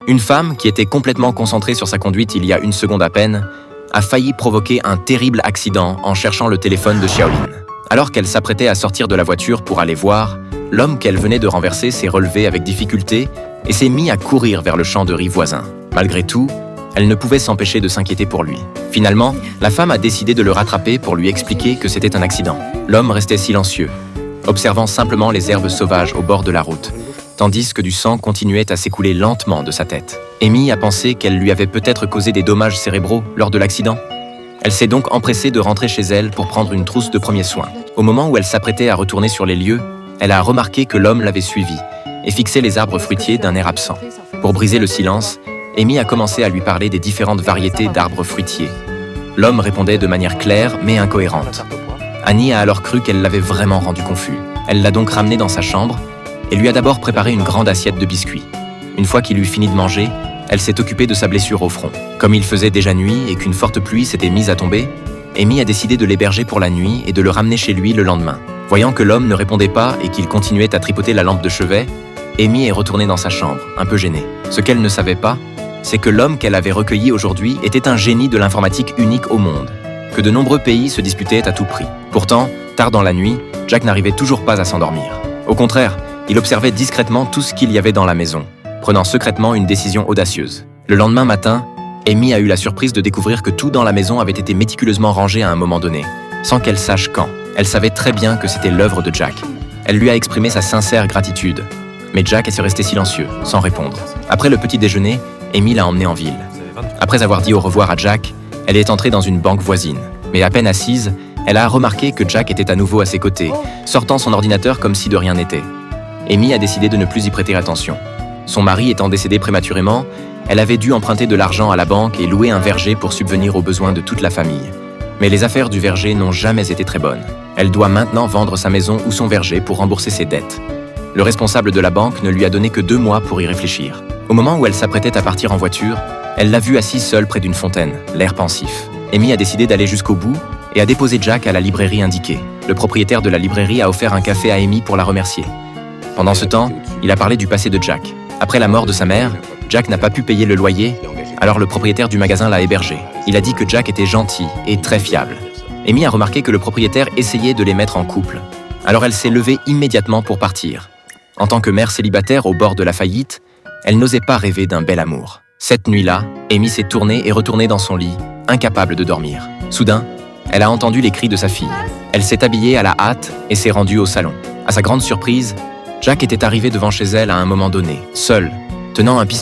Une femme, qui était complètement concentrée sur sa conduite il y a une seconde à peine, a failli provoquer un terrible accident en cherchant le téléphone de Xiaolin. Alors qu'elle s'apprêtait à sortir de la voiture pour aller voir, l'homme qu'elle venait de renverser s'est relevé avec difficulté et s'est mis à courir vers le champ de riz voisin. Malgré tout, elle ne pouvait s'empêcher de s'inquiéter pour lui. Finalement, la femme a décidé de le rattraper pour lui expliquer que c'était un accident. L'homme restait silencieux, observant simplement les herbes sauvages au bord de la route, tandis que du sang continuait à s'écouler lentement de sa tête. Amy a pensé qu'elle lui avait peut-être causé des dommages cérébraux lors de l'accident. Elle s'est donc empressée de rentrer chez elle pour prendre une trousse de premiers soins. Au moment où elle s'apprêtait à retourner sur les lieux, elle a remarqué que l'homme l'avait suivie et fixait les arbres fruitiers d'un air absent. Pour briser le silence, Amy a commencé à lui parler des différentes variétés d'arbres fruitiers. L'homme répondait de manière claire mais incohérente. Annie a alors cru qu'elle l'avait vraiment rendu confus. Elle l'a donc ramené dans sa chambre et lui a d'abord préparé une grande assiette de biscuits. Une fois qu'il eut fini de manger, elle s'est occupée de sa blessure au front. Comme il faisait déjà nuit et qu'une forte pluie s'était mise à tomber, Amy a décidé de l'héberger pour la nuit et de le ramener chez lui le lendemain. Voyant que l'homme ne répondait pas et qu'il continuait à tripoter la lampe de chevet, Amy est retournée dans sa chambre, un peu gênée. Ce qu'elle ne savait pas, c'est que l'homme qu'elle avait recueilli aujourd'hui était un génie de l'informatique unique au monde, que de nombreux pays se disputaient à tout prix. Pourtant, tard dans la nuit, Jack n'arrivait toujours pas à s'endormir. Au contraire, il observait discrètement tout ce qu'il y avait dans la maison, prenant secrètement une décision audacieuse. Le lendemain matin, Amy a eu la surprise de découvrir que tout dans la maison avait été méticuleusement rangé à un moment donné, sans qu'elle sache quand. Elle savait très bien que c'était l'œuvre de Jack. Elle lui a exprimé sa sincère gratitude. Mais Jack est resté silencieux, sans répondre. Après le petit déjeuner, Amy l'a emmené en ville. Après avoir dit au revoir à Jack, elle est entrée dans une banque voisine. Mais à peine assise, elle a remarqué que Jack était à nouveau à ses côtés, sortant son ordinateur comme si de rien n'était. Amy a décidé de ne plus y prêter attention. Son mari étant décédé prématurément, elle avait dû emprunter de l'argent à la banque et louer un verger pour subvenir aux besoins de toute la famille. Mais les affaires du verger n'ont jamais été très bonnes. Elle doit maintenant vendre sa maison ou son verger pour rembourser ses dettes. Le responsable de la banque ne lui a donné que 2 mois pour y réfléchir. Au moment où elle s'apprêtait à partir en voiture, elle l'a vu assis seul près d'une fontaine, l'air pensif. Amy a décidé d'aller jusqu'au bout et a déposé Jack à la librairie indiquée. Le propriétaire de la librairie a offert un café à Amy pour la remercier. Pendant ce temps, il a parlé du passé de Jack. Après la mort de sa mère, Jack n'a pas pu payer le loyer, alors le propriétaire du magasin l'a hébergé. Il a dit que Jack était gentil et très fiable. Amy a remarqué que le propriétaire essayait de les mettre en couple. Alors elle s'est levée immédiatement pour partir. En tant que mère célibataire au bord de la faillite, elle n'osait pas rêver d'un bel amour. Cette nuit-là, Amy s'est tournée et retournée dans son lit, incapable de dormir. Soudain, elle a entendu les cris de sa fille. Elle s'est habillée à la hâte et s'est rendue au salon. À sa grande surprise, Jack était arrivé devant chez elle à un moment donné, seul, tenant un pistolet